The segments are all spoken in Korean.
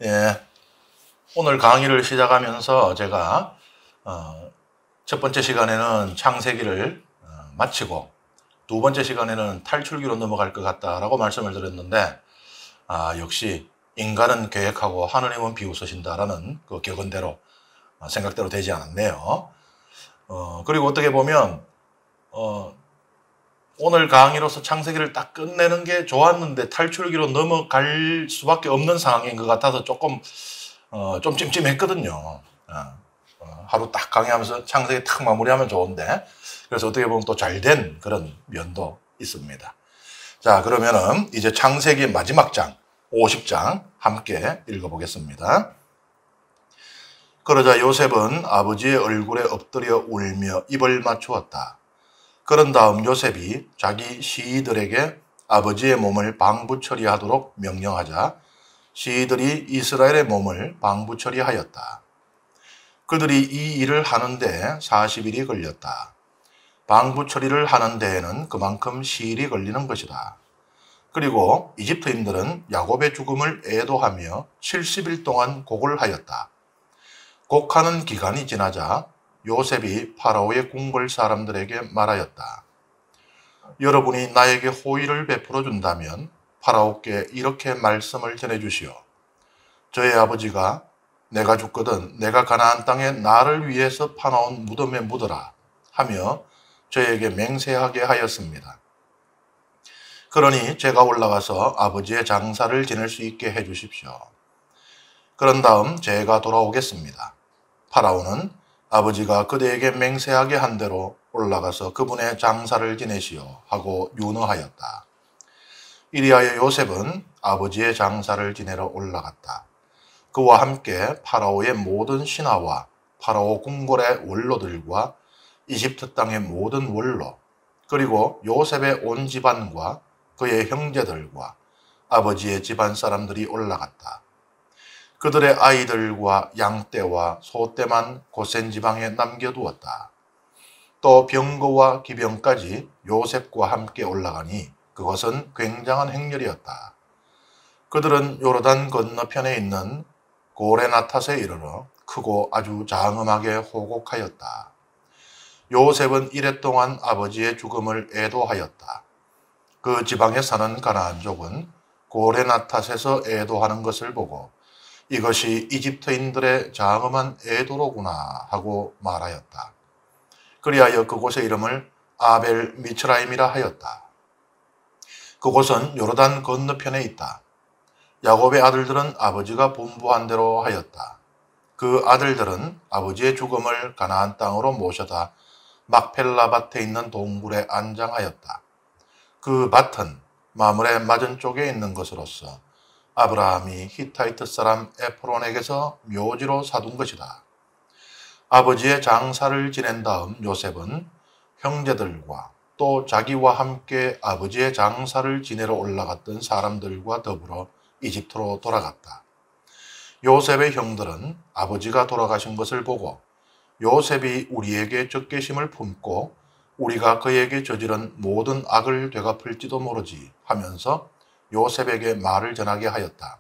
예, 오늘 강의를 시작하면서 제가 첫 번째 시간에는 창세기를 마치고 두 번째 시간에는 탈출기로 넘어갈 것 같다라고 말씀을 드렸는데 역시 인간은 계획하고 하느님은 비웃으신다라는 그 격언대로 생각대로 되지 않았네요. 그리고 어떻게 보면 오늘 강의로서 창세기를 딱 끝내는 게 좋았는데 탈출기로 넘어갈 수밖에 없는 상황인 것 같아서 조금 좀 찜찜했거든요. 하루 딱 강의하면서 창세기 탁 마무리하면 좋은데, 그래서 어떻게 보면 또 잘 된 그런 면도 있습니다. 자, 그러면은 이제 창세기 마지막 장 50장 함께 읽어보겠습니다. 그러자 요셉은 아버지의 얼굴에 엎드려 울며 입을 맞추었다. 그런 다음 요셉이 자기 시위들에게 아버지의 몸을 방부 처리하도록 명령하자 시위들이 이스라엘의 몸을 방부 처리하였다. 그들이 이 일을 하는데 40일이 걸렸다. 방부 처리를 하는 데에는 그만큼 시일이 걸리는 것이다. 그리고 이집트인들은 야곱의 죽음을 애도하며 70일 동안 곡을 하였다. 곡하는 기간이 지나자 요셉이 파라오의 궁궐 사람들에게 말하였다. 여러분이 나에게 호의를 베풀어 준다면 파라오께 이렇게 말씀을 전해주시오. 저의 아버지가 내가 죽거든 내가 가나안 땅에 나를 위해서 파놓은 무덤에 묻어라 하며 저에게 맹세하게 하였습니다. 그러니 제가 올라가서 아버지의 장사를 지낼 수 있게 해주십시오. 그런 다음 제가 돌아오겠습니다. 파라오는 아버지가 그대에게 맹세하게 한 대로 올라가서 그분의 장사를 지내시오 하고 윤허하였다. 이리하여 요셉은 아버지의 장사를 지내러 올라갔다. 그와 함께 파라오의 모든 신하와 파라오 궁궐의 원로들과 이집트 땅의 모든 원로, 그리고 요셉의 온 집안과 그의 형제들과 아버지의 집안 사람들이 올라갔다. 그들의 아이들과 양떼와 소떼만 고센 지방에 남겨두었다. 또 병거와 기병까지 요셉과 함께 올라가니 그것은 굉장한 행렬이었다. 그들은 요르단 건너편에 있는 고레나탓에 이르러 크고 아주 장엄하게 호곡하였다. 요셉은 이랫동안 아버지의 죽음을 애도하였다. 그 지방에 사는 가나안족은 고레나탓에서 애도하는 것을 보고 이것이 이집트인들의 장엄한 애도로구나 하고 말하였다. 그리하여 그곳의 이름을 아벨 미츠라임이라 하였다. 그곳은 요르단 건너편에 있다. 야곱의 아들들은 아버지가 분부한 대로 하였다. 그 아들들은 아버지의 죽음을 가나안 땅으로 모셔다 막펠라 밭에 있는 동굴에 안장하였다. 그 밭은 마므레 맞은쪽에 있는 것으로서 아브라함이 히타이트 사람 에프론에게서 묘지로 사둔 것이다. 아버지의 장사를 지낸 다음 요셉은 형제들과 또 자기와 함께 아버지의 장사를 지내러 올라갔던 사람들과 더불어 이집트로 돌아갔다. 요셉의 형들은 아버지가 돌아가신 것을 보고 요셉이 우리에게 적개심을 품고 우리가 그에게 저지른 모든 악을 되갚을지도 모르지 하면서 요셉에게 말을 전하게 하였다.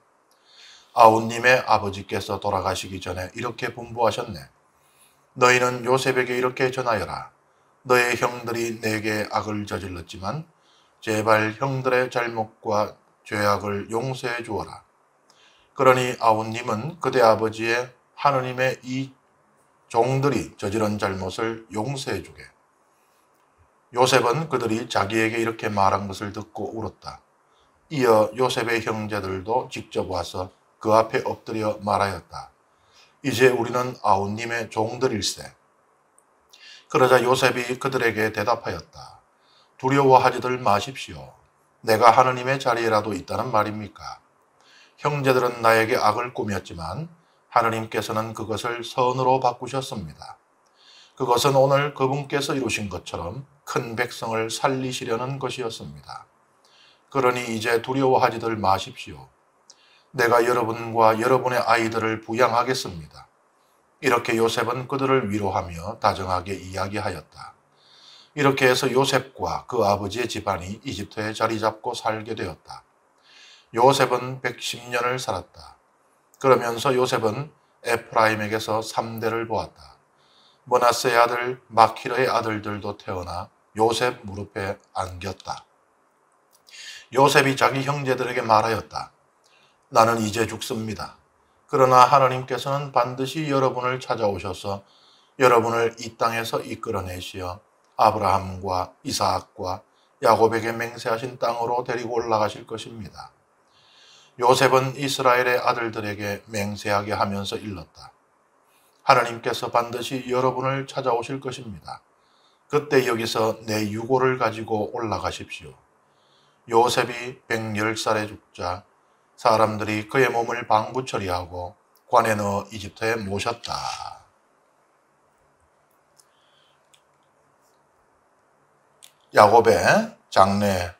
아우님의 아버지께서 돌아가시기 전에 이렇게 분부하셨네. 너희는 요셉에게 이렇게 전하여라. 너의 형들이 내게 악을 저질렀지만 제발 형들의 잘못과 죄악을 용서해 주어라. 그러니 아우님은 그대 아버지의 하느님의 이 종들이 저지른 잘못을 용서해 주게. 요셉은 그들이 자기에게 이렇게 말한 것을 듣고 울었다. 이어 요셉의 형제들도 직접 와서 그 앞에 엎드려 말하였다. 이제 우리는 아우님의 종들일세. 그러자 요셉이 그들에게 대답하였다. 두려워하지들 마십시오. 내가 하느님의 자리에라도 있다는 말입니까? 형제들은 나에게 악을 꾸몄지만 하느님께서는 그것을 선으로 바꾸셨습니다. 그것은 오늘 그분께서 이루신 것처럼 큰 백성을 살리시려는 것이었습니다. 그러니 이제 두려워하지들 마십시오. 내가 여러분과 여러분의 아이들을 부양하겠습니다. 이렇게 요셉은 그들을 위로하며 다정하게 이야기하였다. 이렇게 해서 요셉과 그 아버지의 집안이 이집트에 자리 잡고 살게 되었다. 요셉은 110년을 살았다. 그러면서 요셉은 에프라임에게서 3대를 보았다. 므낫세의 아들 마키르의 아들들도 태어나 요셉 무릎에 안겼다. 요셉이 자기 형제들에게 말하였다. 나는 이제 죽습니다. 그러나 하나님께서는 반드시 여러분을 찾아오셔서 여러분을 이 땅에서 이끌어내시어 아브라함과 이삭과 야곱에게 맹세하신 땅으로 데리고 올라가실 것입니다. 요셉은 이스라엘의 아들들에게 맹세하게 하면서 일렀다. 하나님께서 반드시 여러분을 찾아오실 것입니다. 그때 여기서 내 유고를 가지고 올라가십시오. 요셉이 110살에 죽자 사람들이 그의 몸을 방부 처리하고 관에 넣어 이집트에 모셨다. 야곱의 장례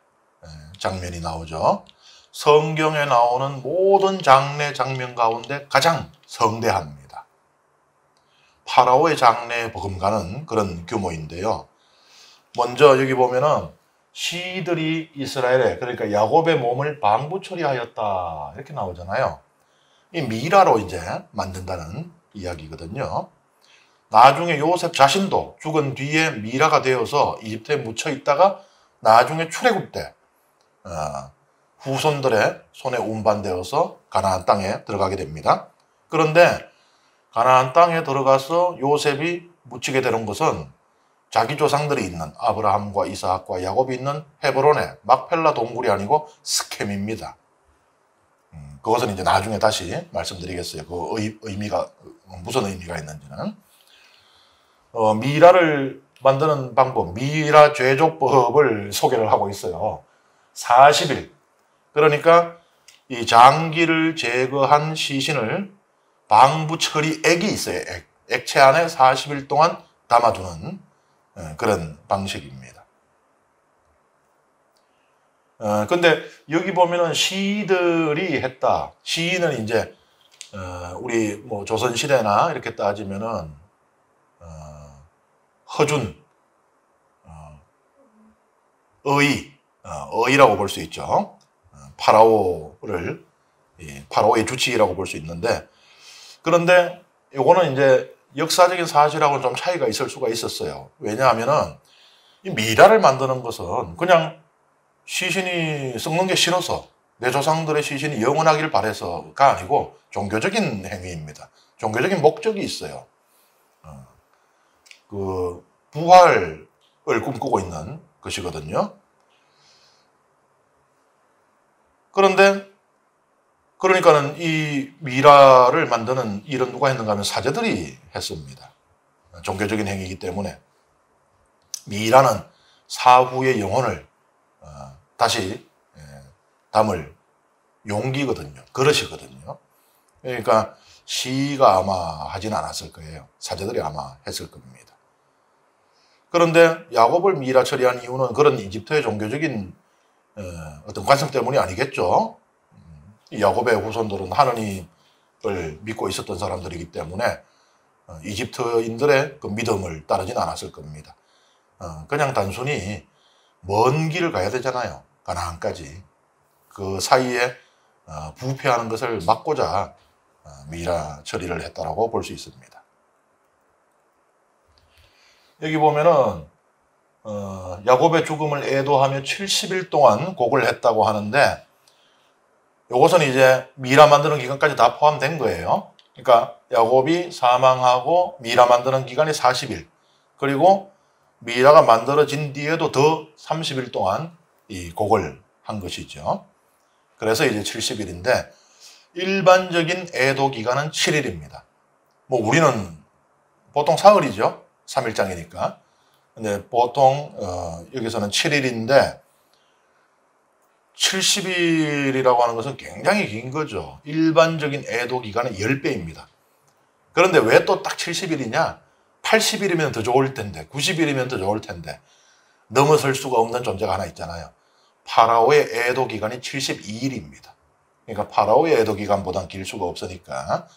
장면이 나오죠. 성경에 나오는 모든 장례 장면 가운데 가장 성대합니다. 파라오의 장례에 버금가는 그런 규모인데요. 먼저 여기 보면은 시들이 이스라엘에, 그러니까 야곱의 몸을 방부 처리하였다 이렇게 나오잖아요. 이 미라로 이제 만든다는 이야기거든요. 나중에 요셉 자신도 죽은 뒤에 미라가 되어서 이집트에 묻혀 있다가 나중에 출애굽 때 후손들의 손에 운반되어서 가나안 땅에 들어가게 됩니다. 그런데 가나안 땅에 들어가서 요셉이 묻히게 되는 것은 자기 조상들이 있는 아브라함과 이삭과 야곱이 있는 헤브론의 막펠라 동굴이 아니고 스켐입니다. 그것은 이제 나중에 다시 말씀드리겠어요. 그 의미가 무슨 의미가 있는지는. 미라를 만드는 방법, 미라 죄조법을 소개를 하고 있어요. 40일. 그러니까 이 장기를 제거한 시신을 방부 처리액이 있어요. 액체 안에 40일 동안 담아두는 그런 방식입니다. 근데 여기 보면은 시인들이 했다. 시인은 이제 우리 뭐 조선 시대나 이렇게 따지면은 허준, 의라고 볼 수 있죠. 파라오의 주치의라고 볼 수 있는데, 그런데 요거는 이제 역사적인 사실하고는 좀 차이가 있을 수가 있었어요. 왜냐하면은 이 미라를 만드는 것은 그냥 시신이 썩는 게 싫어서 내 조상들의 시신이 영원하기를 바라서가 아니고 종교적인 행위입니다. 종교적인 목적이 있어요. 그 부활을 꿈꾸고 있는 것이거든요. 그러니까는 이 미라를 만드는 일은 누가 했는가 하면 사제들이 했습니다. 종교적인 행위이기 때문에. 미라는 사후의 영혼을 다시 담을 용기거든요. 그릇이거든요. 그러니까 시가 아마 하진 않았을 거예요. 사제들이 아마 했을 겁니다. 그런데 야곱을 미라 처리한 이유는 그런 이집트의 종교적인 어떤 관성 때문이 아니겠죠. 야곱의 후손들은 하느님을 믿고 있었던 사람들이기 때문에 이집트인들의 그 믿음을 따르진 않았을 겁니다. 그냥 단순히 먼 길을 가야 되잖아요. 가나안까지. 그 사이에 부패하는 것을 막고자 미라 처리를 했다라고 볼 수 있습니다. 여기 보면은 야곱의 죽음을 애도하며 70일 동안 곡을 했다고 하는데, 이것은 이제 미라 만드는 기간까지 다 포함된 거예요. 그러니까 야곱이 사망하고 미라 만드는 기간이 40일, 그리고 미라가 만들어진 뒤에도 더 30일 동안 이 곡을 한 것이죠. 그래서 이제 70일인데 일반적인 애도 기간은 7일입니다. 뭐 우리는 보통 사흘이죠. 3일장이니까. 근데 보통 여기서는 7일인데 70일이라고 하는 것은 굉장히 긴 거죠. 일반적인 애도 기간의 10배입니다. 그런데 왜 또 딱 70일이냐? 80일이면 더 좋을 텐데, 90일이면 더 좋을 텐데 넘어설 수가 없는 존재가 하나 있잖아요. 파라오의 애도 기간이 72일입니다. 그러니까 파라오의 애도 기간보다는 길 수가 없으니까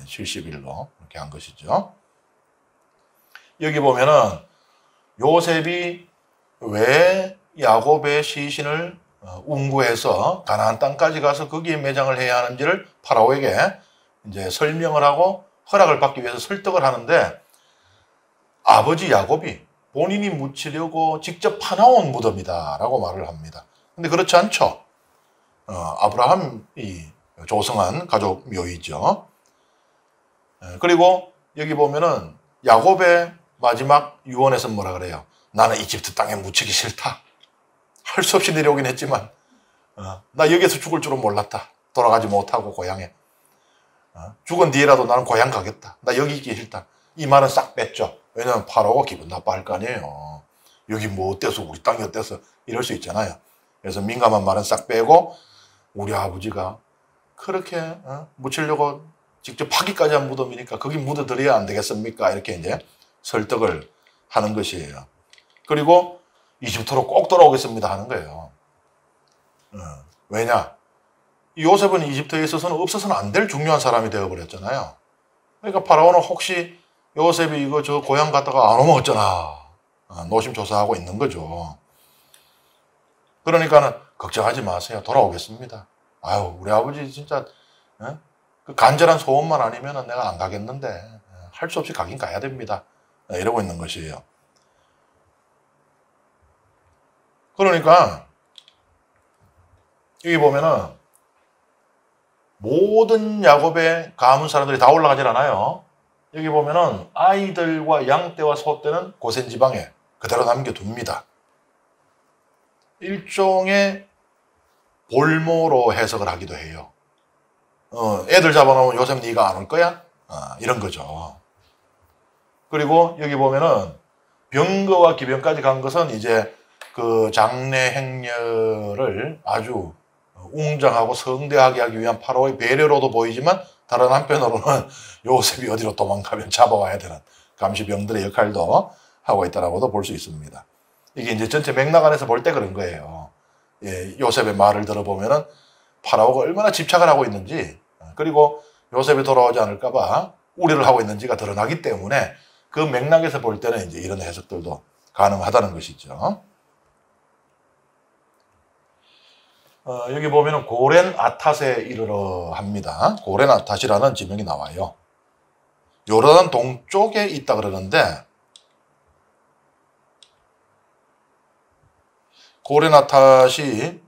70일로 이렇게 한 것이죠. 여기 보면은 요셉이 왜 야곱의 시신을 운구해서 가나안 땅까지 가서 거기에 매장을 해야 하는지를 파라오에게 이제 설명을 하고 허락을 받기 위해서 설득을 하는데 아버지 야곱이 본인이 묻히려고 직접 파나온 무덤이다라고 말을 합니다. 근데 그렇지 않죠. 아브라함이 조성한 가족 묘이죠. 그리고 여기 보면은 야곱의 마지막 유언에서 뭐라 그래요? 나는 이집트 땅에 묻히기 싫다. 할 수 없이 내려오긴 했지만 나 여기서 죽을 줄은 몰랐다. 돌아가지 못하고 고향에. 죽은 뒤에라도 나는 고향 가겠다. 나 여기 있기 싫다. 이 말은 싹 뺐죠. 왜냐하면 파라오가 기분 나빠할 거 아니에요. 여기 뭐 어때서 우리 땅이 어때서 이럴 수 있잖아요. 그래서 민감한 말은 싹 빼고 우리 아버지가 그렇게 묻히려고 직접 파기까지 한 무덤이니까 거기 묻어드려야 안 되겠습니까? 이렇게 이제 설득을 하는 것이에요. 그리고 이집트로 꼭 돌아오겠습니다 하는 거예요. 왜냐? 요셉은 이집트에 있어서는 없어서는 안 될 중요한 사람이 되어버렸잖아요. 그러니까 파라오는 혹시 요셉이 이거 저 고향 갔다가 안 오면 어쩌나 노심초사하고 있는 거죠. 그러니까는 걱정하지 마세요. 돌아오겠습니다. 아유 우리 아버지 진짜 그 간절한 소원만 아니면 내가 안 가겠는데 할 수 없이 가긴 가야 됩니다. 이러고 있는 것이에요. 그러니까 여기 보면은 모든 야곱의 가문 사람들이 다 올라가질 않아요. 여기 보면은 아이들과 양떼와 소떼는 고센 지방에 그대로 남겨둡니다. 일종의 볼모로 해석을 하기도 해요. 애들 잡아놓으면 요셉 네가 안 올 거야? 이런 거죠. 그리고 여기 보면은 병거와 기병까지 간 것은 이제 그 장래 행렬을 아주 웅장하고 성대하게 하기 위한 파라오의 배려로도 보이지만 다른 한편으로는 요셉이 어디로 도망가면 잡아와야 되는 감시병들의 역할도 하고 있다라고도 볼 수 있습니다. 이게 이제 전체 맥락 안에서 볼 때 그런 거예요. 예, 요셉의 말을 들어보면은 파라오가 얼마나 집착을 하고 있는지 그리고 요셉이 돌아오지 않을까봐 우려를 하고 있는지가 드러나기 때문에 그 맥락에서 볼 때는 이제 이런 해석들도 가능하다는 것이죠. 여기 보면은 고렌 아탓에 이르러 합니다. 고렌 아탓이라는 지명이 나와요. 요르단 동쪽에 있다 그러는데 고렌 아탓이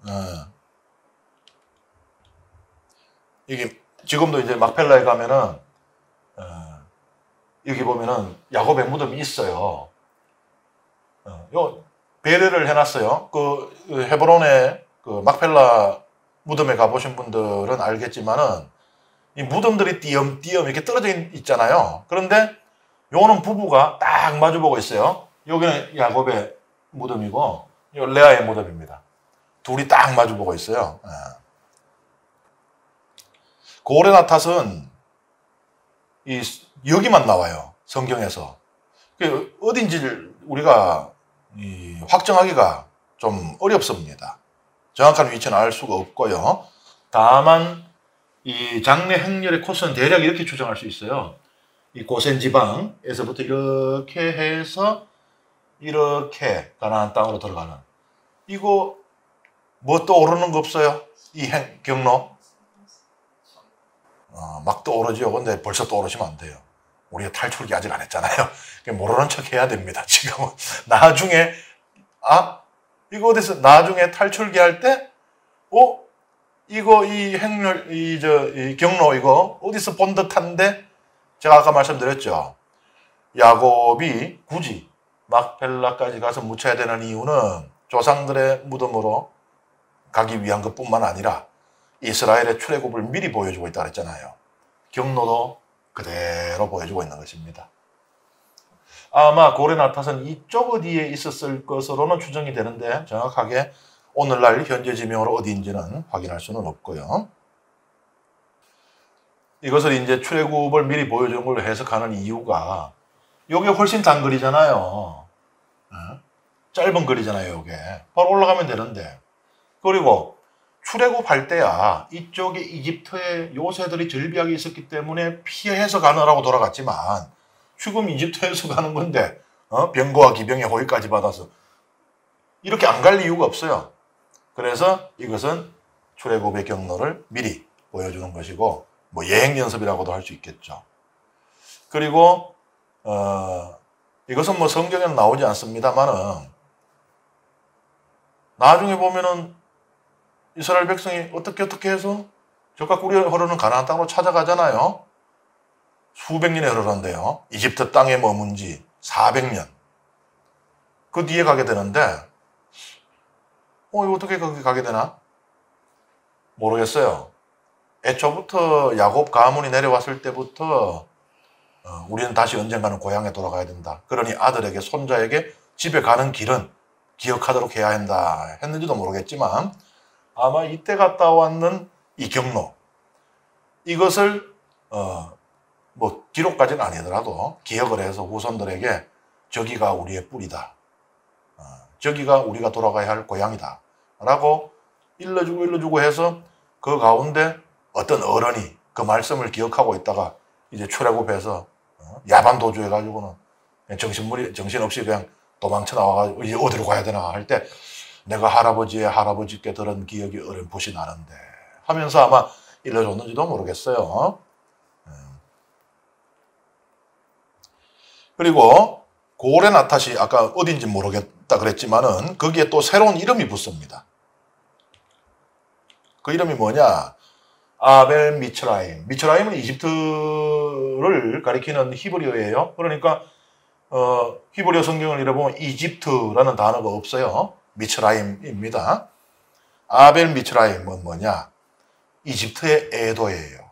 이게 지금도 이제 막펠라에 가면은 여기 보면은 야곱의 무덤이 있어요. 요 배려를 해놨어요. 그 헤브론의 그 막펠라 무덤에 가보신 분들은 알겠지만은 이 무덤들이 띄엄띄엄 이렇게 떨어져 있잖아요. 그런데 요는 부부가 딱 마주보고 있어요. 여기는 야곱의 무덤이고 요 레아의 무덤입니다. 둘이 딱 마주보고 있어요. 고렌 아탓은 여기만 나와요. 성경에서. 어딘지를 우리가 확정하기가 좀 어렵습니다. 정확한 위치는 알 수가 없고요. 다만 이 장래 행렬의 코스는 대략 이렇게 추정할 수 있어요. 이 고센 지방에서부터 이렇게 해서 이렇게 가나안 땅으로 들어가는. 이거 뭐 또 오르는 거 없어요? 이 경로? 막 떠오르죠. 근데 벌써 떠오르시면 안 돼요. 우리가 탈출기 아직 안 했잖아요. 모르는 척 해야 됩니다. 지금은. 나중에, 이거 어디서, 나중에 탈출기 할 때, 이거, 이 행렬, 이 경로, 이거, 어디서 본 듯한데, 제가 아까 말씀드렸죠. 야곱이 굳이 막펠라까지 가서 묻혀야 되는 이유는 조상들의 무덤으로 가기 위한 것 뿐만 아니라 이스라엘의 출애굽을 미리 보여주고 있다 그랬잖아요. 경로도 그대로 보여주고 있는 것입니다. 아마 고렌 아탓은 이쪽 어디에 있었을 것으로는 추정이 되는데 정확하게 오늘날 현재 지명으로 어디인지는 확인할 수는 없고요. 이것을 이제 출애굽을 미리 보여준 걸로 해석하는 이유가 이게 훨씬 단거리잖아요. 짧은 거리잖아요. 이게 바로 올라가면 되는데 그리고 출애굽할 때야 이쪽에 이집트에 요새들이 절비하게 있었기 때문에 피해서 가느라고 돌아갔지만 지금 이집트에서 가는 건데 병거와 기병의 호위까지 받아서 이렇게 안 갈 이유가 없어요. 그래서 이것은 출애굽의 경로를 미리 보여주는 것이고 뭐 예행 연습이라고도 할 수 있겠죠. 그리고 이것은 뭐 성경에는 나오지 않습니다만은 나중에 보면은 이스라엘 백성이 어떻게 해서 저가 꿀이 흐르는 가나안 땅으로 찾아가잖아요. 수백 년이 흐르는데요. 이집트 땅에 머문 지 400년. 그 뒤에 가게 되는데 이거 어떻게 거기 가게 되나? 모르겠어요. 애초부터 야곱 가문이 내려왔을 때부터 우리는 다시 언젠가는 고향에 돌아가야 된다. 그러니 아들에게 손자에게 집에 가는 길은 기억하도록 해야 한다 했는지도 모르겠지만 아마 이때 갔다 왔는 이 경로 이것을 뭐 기록까지는 아니더라도 기억을 해서 후손들에게 저기가 우리의 뿌리다. 저기가 우리가 돌아가야 할 고향이다. 라고 일러주고 해서 그 가운데 어떤 어른이 그 말씀을 기억하고 있다가 이제 출애굽해서 야반 도주해가지고는 정신없이 그냥 도망쳐 나와가지고 이제 어디로 가야 되나 할 때 내가 할아버지의 할아버지께 들은 기억이 어렴풋이 나는데 하면서 아마 일러줬는지도 모르겠어요. 그리고 고레나탓이 아까 어딘지 모르겠다 그랬지만은 거기에 또 새로운 이름이 붙습니다. 그 이름이 뭐냐? 아벨 미츠라임. 미츠라임은 이집트를 가리키는 히브리어예요. 그러니까 히브리어 성경을 읽어보면 이집트라는 단어가 없어요. 미츠라임입니다. 아벨 미츠라임은 뭐냐? 이집트의 애도예요.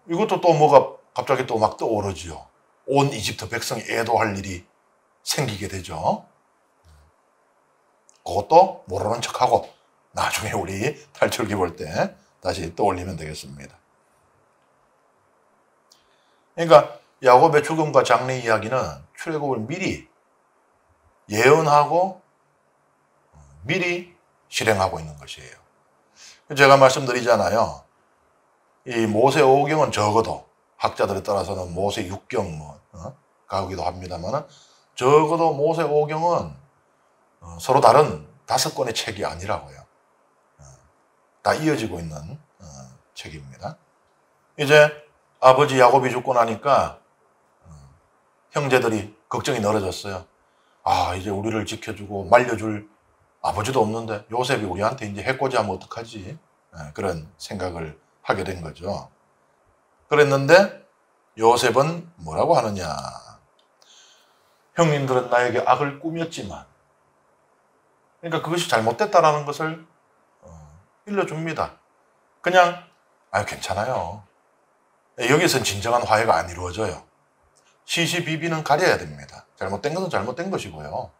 이것도 또 뭐가 갑자기 또 막 떠오르죠. 온 이집트 백성이 애도할 일이 생기게 되죠. 그것도 모르는 척하고 나중에 우리 탈출기 볼 때 다시 떠올리면 되겠습니다. 그러니까 야곱의 죽음과 장래 이야기는 출애굽을 미리 예언하고 미리 실행하고 있는 것이에요. 제가 말씀드리잖아요. 이 모세 5경은 적어도 학자들에 따라서는 모세 6경 가기도 합니다만 적어도 모세 5경은 서로 다른 5권의 책이 아니라고요. 다 이어지고 있는 책입니다. 이제 아버지 야곱이 죽고 나니까 형제들이 걱정이 넓어졌어요. 이제 우리를 지켜주고 말려줄 아버지도 없는데 요셉이 우리한테 이제 해코지하면 어떡하지? 그런 생각을 하게 된 거죠. 그랬는데 요셉은 뭐라고 하느냐? 형님들은 나에게 악을 꾸몄지만 그러니까 그것이 잘못됐다라는 것을 일러줍니다. 그냥 괜찮아요. 여기서는 진정한 화해가 안 이루어져요. 시시비비는 가려야 됩니다. 잘못된 것은 잘못된 것이고요.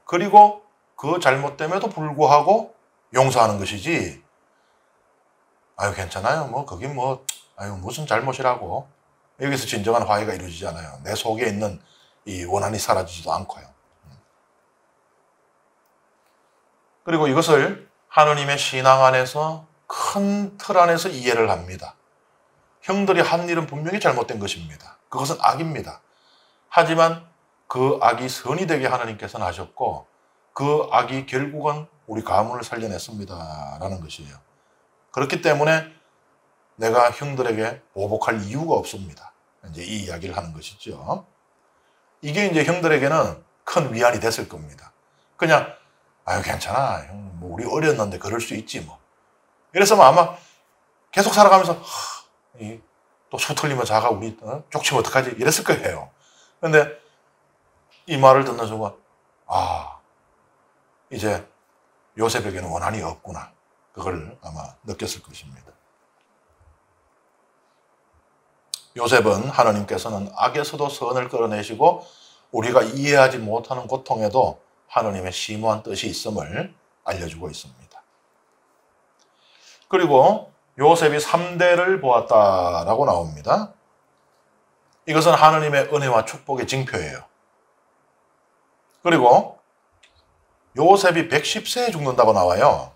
그리고 그 잘못됨에도 불구하고 용서하는 것이지 괜찮아요. 뭐 거긴 무슨 잘못이라고 여기서 진정한 화해가 이루어지지 않아요. 내 속에 있는 이 원한이 사라지지도 않고요. 그리고 이것을 하느님의 신앙 안에서 큰 틀 안에서 이해를 합니다. 형들이 한 일은 분명히 잘못된 것입니다. 그것은 악입니다. 하지만 그 악이 선이 되게 하나님께서는 하셨고 그 악이 결국은 우리 가문을 살려냈습니다. 라는 것이에요. 그렇기 때문에 내가 형들에게 보복할 이유가 없습니다. 이제 이 이야기를 하는 것이죠. 이게 이제 형들에게는 큰 위안이 됐을 겁니다. 그냥 괜찮아. 형, 뭐 우리 어렸는데 그럴 수 있지 뭐. 이래서 아마 계속 살아가면서 또 수틀리면 자가 우리 족치면 어떡하지? 이랬을 거예요. 근데 이 말을 듣는 순간 이제 요셉에게는 원한이 없구나. 그걸 아마 느꼈을 것입니다. 요셉은 하나님께서는 악에서도 선을 끌어내시고 우리가 이해하지 못하는 고통에도 하나님의 심오한 뜻이 있음을 알려주고 있습니다. 그리고 요셉이 3대를 보았다라고 나옵니다. 이것은 하나님의 은혜와 축복의 징표예요. 그리고 요셉이 110세에 죽는다고 나와요.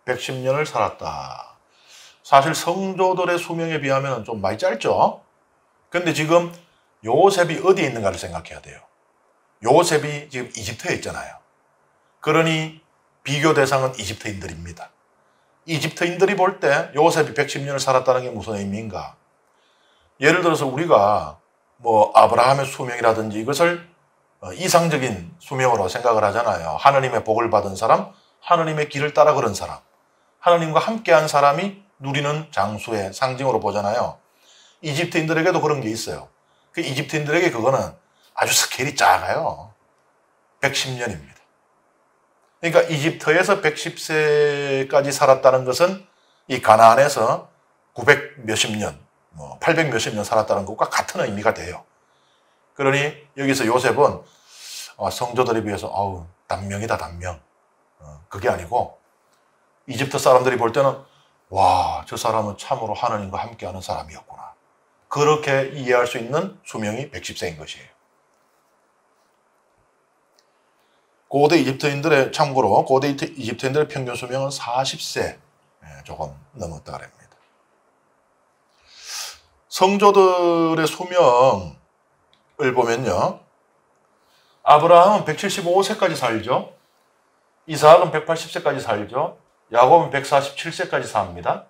110년을 살았다. 사실 성조들의 수명에 비하면 좀 많이 짧죠. 근데 지금 요셉이 어디에 있는가를 생각해야 돼요. 요셉이 지금 이집트에 있잖아요. 그러니 비교 대상은 이집트인들입니다. 이집트인들이 볼 때 요셉이 110년을 살았다는 게 무슨 의미인가? 예를 들어서 우리가 뭐 아브라함의 수명이라든지 이것을 이상적인 수명으로 생각을 하잖아요. 하느님의 복을 받은 사람, 하느님의 길을 따라 걸은 사람, 하느님과 함께한 사람이 누리는 장수의 상징으로 보잖아요. 이집트인들에게도 그런 게 있어요. 그 이집트인들에게 그거는 아주 스케일이 작아요. 110년입니다. 그러니까 이집트에서 110세까지 살았다는 것은 이 가나안에서 900 몇십 년, 800 몇십 년 살았다는 것과 같은 의미가 돼요. 그러니 여기서 요셉은 성도들에 비해서 단명이다, 단명. 그게 아니고 이집트 사람들이 볼 때는 와, 저 사람은 참으로 하나님과 함께하는 사람이었구나. 그렇게 이해할 수 있는 수명이 110세인 것이에요. 고대 이집트인들의 참고로 고대 이집트인들의 평균 수명은 40세 조금 넘었다 그럽니다. 성조들의 수명을 보면요. 아브라함은 175세까지 살죠. 이삭은 180세까지 살죠. 야곱은 147세까지 삽니다.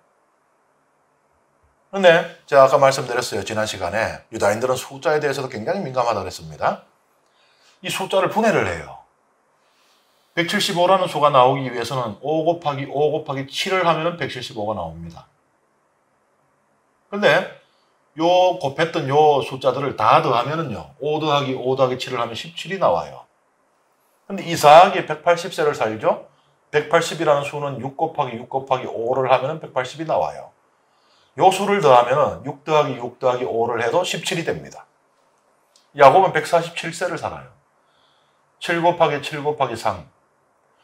그런데 제가 아까 말씀드렸어요. 지난 시간에 유다인들은 숫자에 대해서도 굉장히 민감하다고 그랬습니다. 이 숫자를 분해를 해요. 175라는 수가 나오기 위해서는 5 곱하기 5 곱하기 7을 하면 175가 나옵니다. 그런데 요 곱했던 요 숫자들을 다 더하면은요, 5 더하기 5 더하기 7을 하면 17이 나와요. 근데 이삭이 180세를 살죠? 180이라는 수는 6 곱하기 6 곱하기 5를 하면 180이 나와요. 요 수를 더하면 6 더하기 6 더하기 5를 해도 17이 됩니다. 야곱은 147세를 살아요. 7 곱하기 7 곱하기 3.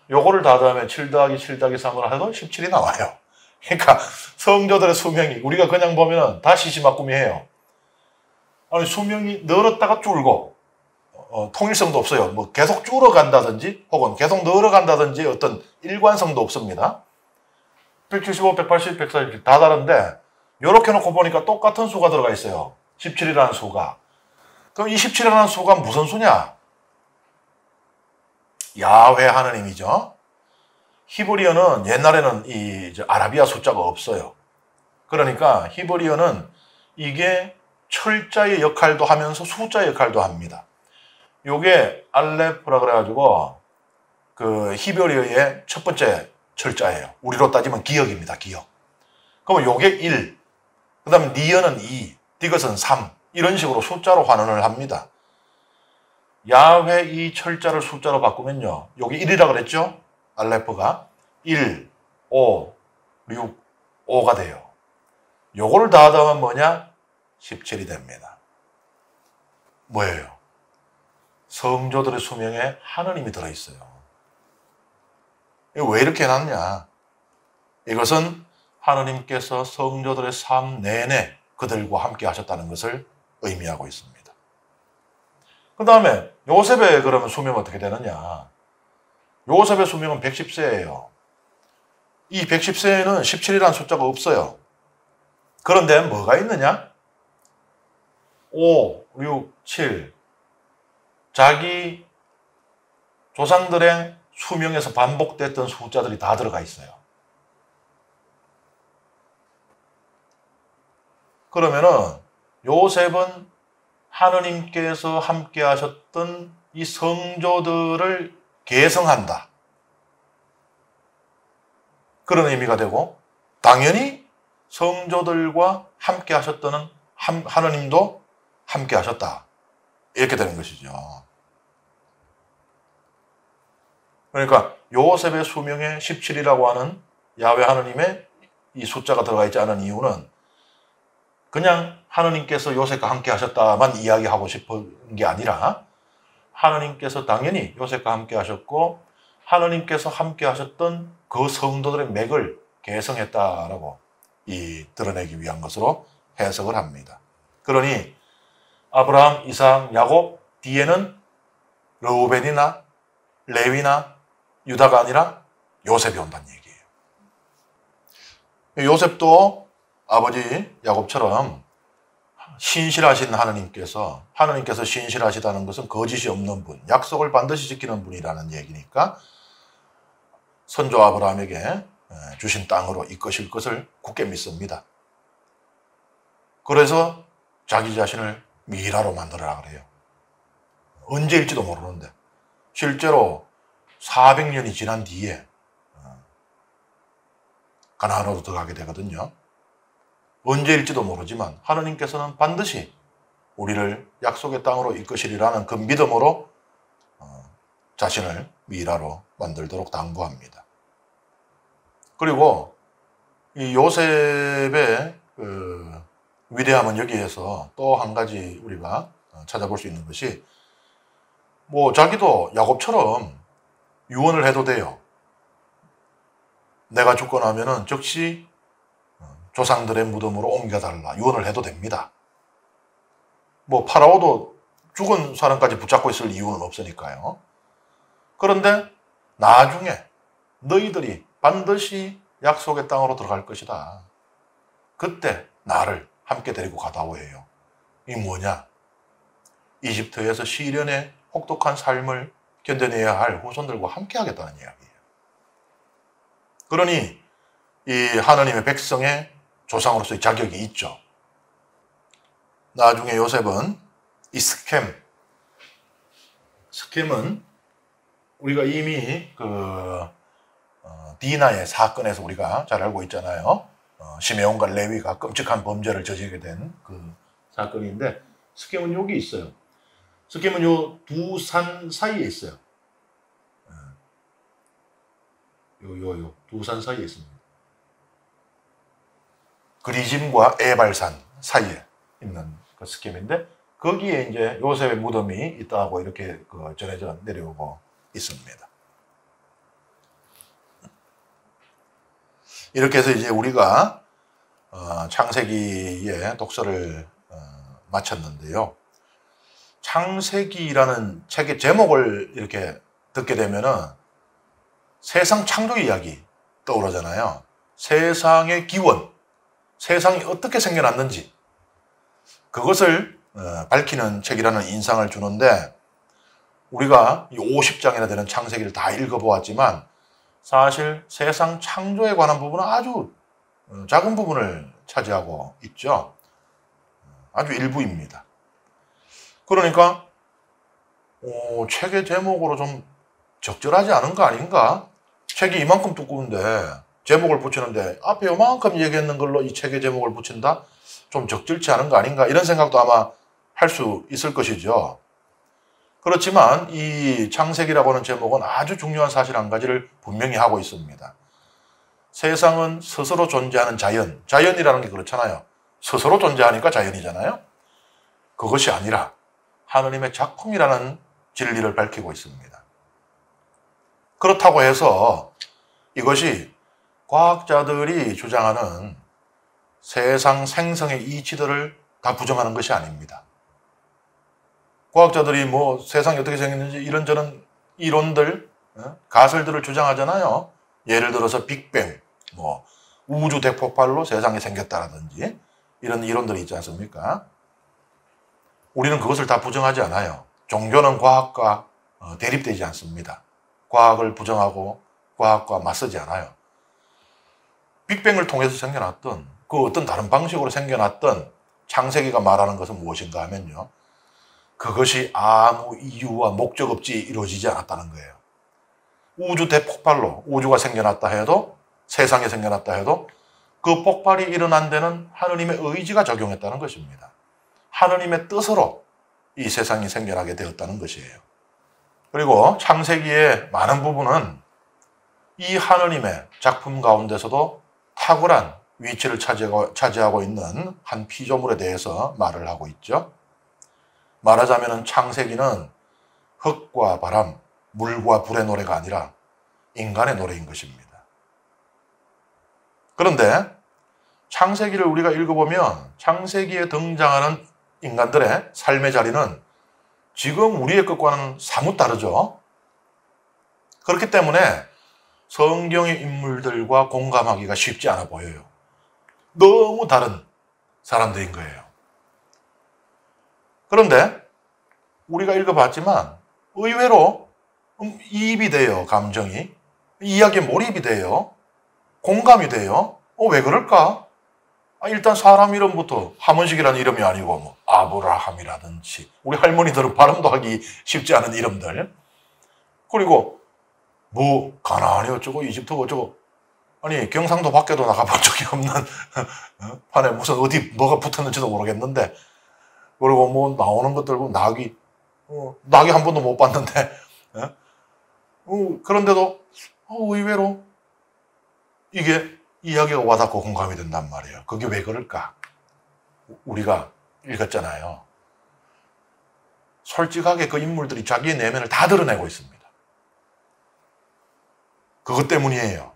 요거를 다 더하면 7 더하기 7 더하기 3을 해도 17이 나와요. 그러니까 성조들의 수명이 우리가 그냥 보면 다 시시막구미해요. 아니 수명이 늘었다가 줄고 통일성도 없어요. 뭐 계속 줄어간다든지 혹은 계속 늘어간다든지 어떤 일관성도 없습니다. 175, 180, 140 다 다른데 이렇게 놓고 보니까 똑같은 수가 들어가 있어요. 17이라는 수가. 그럼 이 17이라는 수가 무슨 수냐? 야훼 하느님이죠. 히브리어는 옛날에는 이 아라비아 숫자가 없어요. 그러니까 히브리어는 이게 철자의 역할도 하면서 숫자의 역할도 합니다. 요게 알레프라 그래가지고 그 히브리어의 첫 번째 철자예요. 우리로 따지면 기역입니다. 기역. 그러면 요게 1, 그 다음에 니어는 2, 디귿은 3 이런 식으로 숫자로 환원을 합니다. 야훼 이 철자를 숫자로 바꾸면요. 요게 1이라 그랬죠? 알레프가 1, 5, 6, 5가 돼요. 요거를 다 더하면 뭐냐? 17이 됩니다. 뭐예요? 성조들의 수명에 하느님이 들어있어요. 이거 왜 이렇게 해놨냐? 이것은 하느님께서 성조들의 삶 내내 그들과 함께 하셨다는 것을 의미하고 있습니다. 그 다음에 요셉의 그러면 수명은 어떻게 되느냐? 요셉의 수명은 110세예요. 이 110세에는 17이라는 숫자가 없어요. 그런데 뭐가 있느냐? 5, 6, 7. 자기 조상들의 수명에서 반복됐던 숫자들이 다 들어가 있어요. 그러면은 요셉은 하느님께서 함께 하셨던 이 성조들을 계승한다. 그런 의미가 되고 당연히 성조들과 함께 하셨던 하느님도 함께 하셨다. 이렇게 되는 것이죠. 그러니까 요셉의 수명에 17이라고 하는 야훼 하느님의 이 숫자가 들어가 있지 않은 이유는 그냥 하느님께서 요셉과 함께 하셨다만 이야기하고 싶은 게 아니라 하느님께서 당연히 요셉과 함께 하셨고 하느님께서 함께 하셨던 그 성도들의 맥을 계승했다라고 드러내기 위한 것으로 해석을 합니다. 그러니 아브라함, 이삭, 야곱 뒤에는 르우벤이나 레위나 유다가 아니라 요셉이 온다는 얘기예요. 요셉도 아버지 야곱처럼 신실하신 하느님께서 신실하시다는 것은 거짓이 없는 분, 약속을 반드시 지키는 분이라는 얘기니까 선조 아브라함에게 주신 땅으로 이끄실 것을 굳게 믿습니다. 그래서 자기 자신을 미라로 만들어라 그래요. 언제일지도 모르는데 실제로 400년이 지난 뒤에 가나안으로 들어가게 되거든요. 언제일지도 모르지만 하느님께서는 반드시 우리를 약속의 땅으로 이끄시리라는 그 믿음으로 자신을 미라로 만들도록 당부합니다. 그리고 이 요셉의 그 위대함은 여기에서 또 한 가지 우리가 찾아볼 수 있는 것이 뭐 자기도 야곱처럼 유언을 해도 돼요. 내가 죽고 나면은 즉시 조상들의 무덤으로 옮겨달라 유언을 해도 됩니다. 뭐 파라오도 죽은 사람까지 붙잡고 있을 이유는 없으니까요. 그런데 나중에 너희들이 반드시 약속의 땅으로 들어갈 것이다. 그때 나를 함께 데리고 가다오 해요. 이 뭐냐? 이집트에서 시련의 혹독한 삶을 견뎌내야 할 후손들과 함께 하겠다는 이야기예요. 그러니 이 하나님의 백성의 조상으로서의 자격이 있죠. 나중에 요셉은 이 스켐은 우리가 이미 그 디나의 사건에서 우리가 잘 알고 있잖아요. 시메온과 레위가 끔찍한 범죄를 저지르게 된 그 사건인데 스켐은 여기 있어요. 스켐은 요 두 산 사이에 있어요. 요 두 산 사이에 있습니다. 그리짐과 에발산 사이에 있는 그 스켐인데 거기에 이제 요셉의 무덤이 있다고 이렇게 그 전해져 내려오고 있습니다. 이렇게 해서 이제 우리가 창세기의 독서를 마쳤는데요. 창세기라는 책의 제목을 이렇게 듣게 되면은 세상 창조 이야기 떠오르잖아요. 세상의 기원, 세상이 어떻게 생겨났는지 그것을 밝히는 책이라는 인상을 주는데 우리가 이 50장이나 되는 창세기를 다 읽어보았지만 사실 세상 창조에 관한 부분은 아주 작은 부분을 차지하고 있죠. 아주 일부입니다. 그러니까 책의 제목으로 좀 적절하지 않은 거 아닌가? 책이 이만큼 두꺼운데 제목을 붙이는데 앞에 요만큼 얘기했는 걸로 이 책의 제목을 붙인다? 좀 적절치 않은 거 아닌가? 이런 생각도 아마 할 수 있을 것이죠. 그렇지만 이 창세기라고 하는 제목은 아주 중요한 사실 한 가지를 분명히 하고 있습니다. 세상은 스스로 존재하는 자연, 자연이라는 게 그렇잖아요. 스스로 존재하니까 자연이잖아요. 그것이 아니라 하느님의 작품이라는 진리를 밝히고 있습니다. 그렇다고 해서 이것이 과학자들이 주장하는 세상 생성의 이치들을 다 부정하는 것이 아닙니다. 과학자들이 뭐 세상이 어떻게 생겼는지 이런저런 이론들, 가설들을 주장하잖아요. 예를 들어서 빅뱅, 뭐 우주 대폭발로 세상이 생겼다라든지 이런 이론들이 있지 않습니까? 우리는 그것을 다 부정하지 않아요. 종교는 과학과 대립되지 않습니다. 과학을 부정하고 과학과 맞서지 않아요. 빅뱅을 통해서 생겨났던 그 어떤 다른 방식으로 생겨났던 창세기가 말하는 것은 무엇인가 하면요. 그것이 아무 이유와 목적 없이 이루어지지 않았다는 거예요. 우주 대폭발로 우주가 생겨났다 해도 세상에 생겨났다 해도 그 폭발이 일어난 데는 하느님의 의지가 적용했다는 것입니다. 하느님의 뜻으로 이 세상이 생겨나게 되었다는 것이에요. 그리고 창세기의 많은 부분은 이 하느님의 작품 가운데서도 탁월한 위치를 차지하고 있는 한 피조물에 대해서 말을 하고 있죠. 말하자면 창세기는 흙과 바람, 물과 불의 노래가 아니라 인간의 노래인 것입니다. 그런데 창세기를 우리가 읽어보면 창세기에 등장하는 인간들의 삶의 자리는 지금 우리의 것과는 사뭇 다르죠. 그렇기 때문에 성경의 인물들과 공감하기가 쉽지 않아 보여요. 너무 다른 사람들인 거예요. 그런데 우리가 읽어봤지만 의외로 이입이 돼요. 감정이. 이야기에 몰입이 돼요. 공감이 돼요. 왜 그럴까? 일단 사람 이름부터 함은식이라는 이름이 아니고 뭐 아브라함이라든지 우리 할머니들은 발음도 하기 쉽지 않은 이름들. 그리고 뭐 가나안이 어쩌고 이집트가 어쩌고 아니 경상도 밖에도 나가본 적이 없는 판에 무슨 어디 뭐가 붙었는지도 모르겠는데 그리고 뭐 나오는 것들 보면 낙이 한 번도 못 봤는데 그런데도 의외로 이게 이야기가 와닿고 공감이 된단 말이에요. 그게 왜 그럴까? 우리가 읽었잖아요. 솔직하게 그 인물들이 자기의 내면을 다 드러내고 있습니다. 그것 때문이에요.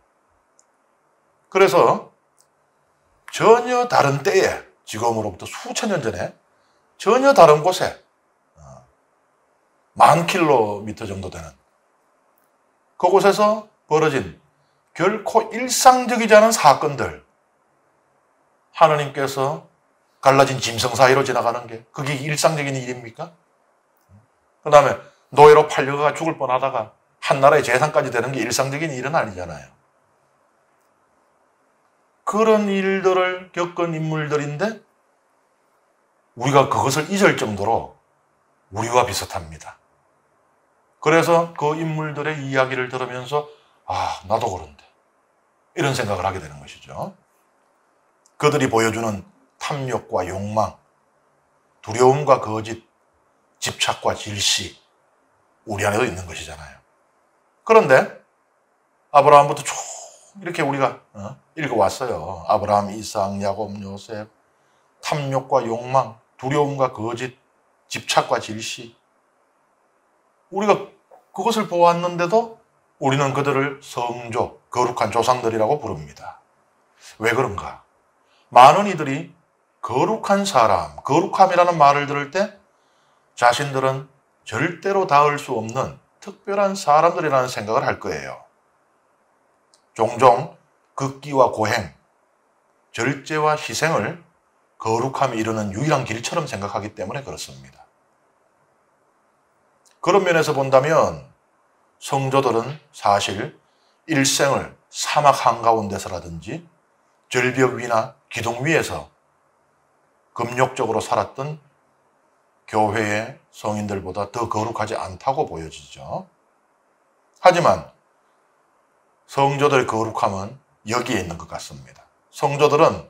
그래서 전혀 다른 때에 지금으로부터 수천 년 전에 전혀 다른 곳에 10,000km 정도 되는 그곳에서 벌어진 결코 일상적이지 않은 사건들, 하느님께서 갈라진 짐승 사이로 지나가는 게 그게 일상적인 일입니까? 그 다음에 노예로 팔려가 죽을 뻔하다가 한 나라의 재산까지 되는 게 일상적인 일은 아니잖아요. 그런 일들을 겪은 인물들인데 우리가 그것을 잊을 정도로 우리와 비슷합니다. 그래서 그 인물들의 이야기를 들으면서 나도 그런데 이런 생각을 하게 되는 것이죠. 그들이 보여주는 탐욕과 욕망, 두려움과 거짓, 집착과 질시 우리 안에도 있는 것이잖아요. 그런데 아브라함부터 쭉 이렇게 우리가 읽어왔어요. 아브라함, 이삭, 야곱, 요셉, 탐욕과 욕망, 두려움과 거짓, 집착과 질시 우리가 그것을 보았는데도 우리는 그들을 성조, 거룩한 조상들이라고 부릅니다. 왜 그런가? 많은 이들이 거룩한 사람, 거룩함이라는 말을 들을 때 자신들은 절대로 닿을 수 없는 특별한 사람들이라는 생각을 할 거예요. 종종 극기와 고행, 절제와 희생을 거룩함에 이르는 유일한 길처럼 생각하기 때문에 그렇습니다. 그런 면에서 본다면 성조들은 사실 일생을 사막 한가운데서라든지 절벽 위나 기둥 위에서 금욕적으로 살았던 교회의 성인들보다 더 거룩하지 않다고 보여지죠. 하지만 성조들의 거룩함은 여기에 있는 것 같습니다. 성조들은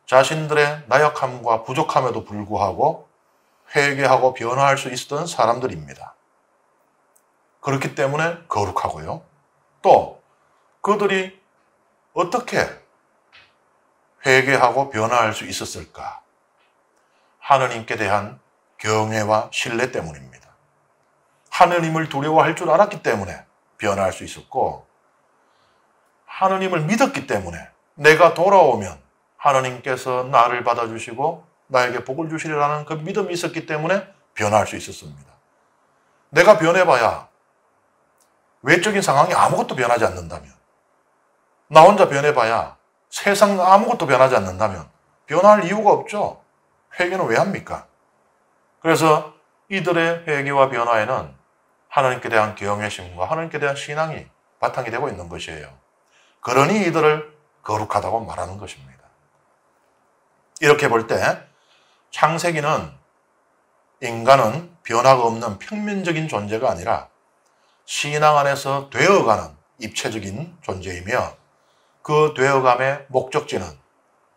자신들의 나약함과 부족함에도 불구하고 회개하고 변화할 수 있었던 사람들입니다. 그렇기 때문에 거룩하고요. 또 그들이 어떻게 회개하고 변화할 수 있었을까? 하느님께 대한 경외와 신뢰 때문입니다. 하느님을 두려워할 줄 알았기 때문에 변화할 수 있었고 하느님을 믿었기 때문에 내가 돌아오면 하느님께서 나를 받아주시고 나에게 복을 주시리라는 그 믿음이 있었기 때문에 변화할 수 있었습니다. 내가 변해봐야 외적인 상황이 아무것도 변하지 않는다면 나 혼자 변해봐야 세상 아무것도 변하지 않는다면 변할 이유가 없죠. 회개는 왜 합니까? 그래서 이들의 회개와 변화에는 하나님께 대한 경외심과 하나님께 대한 신앙이 바탕이 되고 있는 것이에요. 그러니 이들을 거룩하다고 말하는 것입니다. 이렇게 볼 때 창세기는 인간은 변화가 없는 평면적인 존재가 아니라 신앙 안에서 되어가는 입체적인 존재이며 그 되어감의 목적지는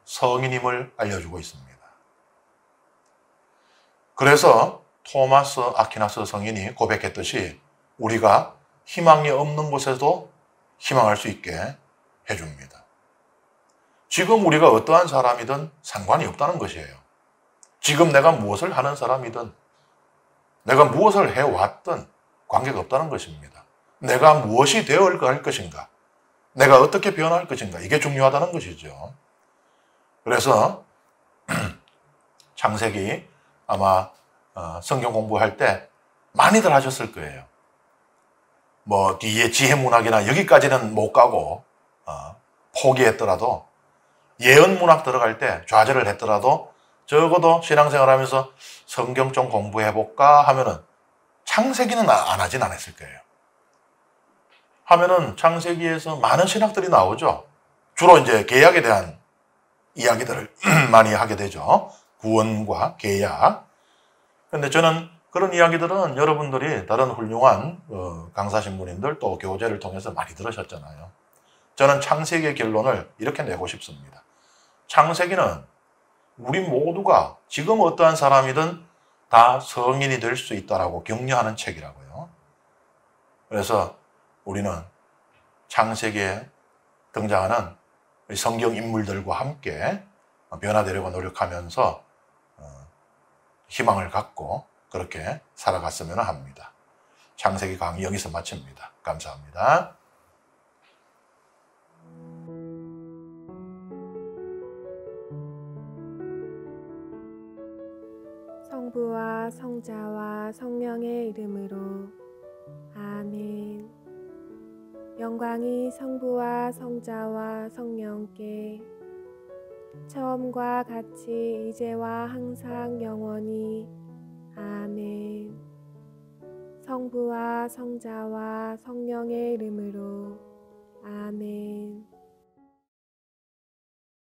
성인임을 알려주고 있습니다. 그래서 토마스 아퀴나스 성인이 고백했듯이 우리가 희망이 없는 곳에도 희망할 수 있게 해줍니다. 지금 우리가 어떠한 사람이든 상관이 없다는 것이에요. 지금 내가 무엇을 하는 사람이든 내가 무엇을 해왔든 관계가 없다는 것입니다. 내가 무엇이 되어갈 것인가? 내가 어떻게 변할 것인가? 이게 중요하다는 것이죠. 그래서 창세기 아마 성경 공부할 때 많이들 하셨을 거예요. 뭐 뒤에 지혜문학이나 여기까지는 못 가고 포기했더라도 예언문학 들어갈 때 좌절을 했더라도 적어도 신앙생활하면서 성경 좀 공부해볼까 하면은 창세기는 안 하진 않았을 거예요. 하면은 창세기에서 많은 신학들이 나오죠. 주로 이제 계약에 대한 이야기들을 많이 하게 되죠. 구원과 계약. 그런데 저는 그런 이야기들은 여러분들이 다른 훌륭한 강사 신부님들 또 교재를 통해서 많이 들으셨잖아요. 저는 창세기의 결론을 이렇게 내고 싶습니다. 창세기는 우리 모두가 지금 어떠한 사람이든 다 성인이 될 수 있다라고 격려하는 책이라고요. 그래서 우리는 창세기에 등장하는 성경 인물들과 함께 변화되려고 노력하면서 희망을 갖고 그렇게 살아갔으면 합니다. 창세기 강의 여기서 마칩니다. 감사합니다. 성부와 성자와 성령의 이름으로 아멘. 영광이 성부와 성자와 성령께 처음과 같이 이제와 항상 영원히 아멘. 성부와 성자와 성령의 이름으로 아멘.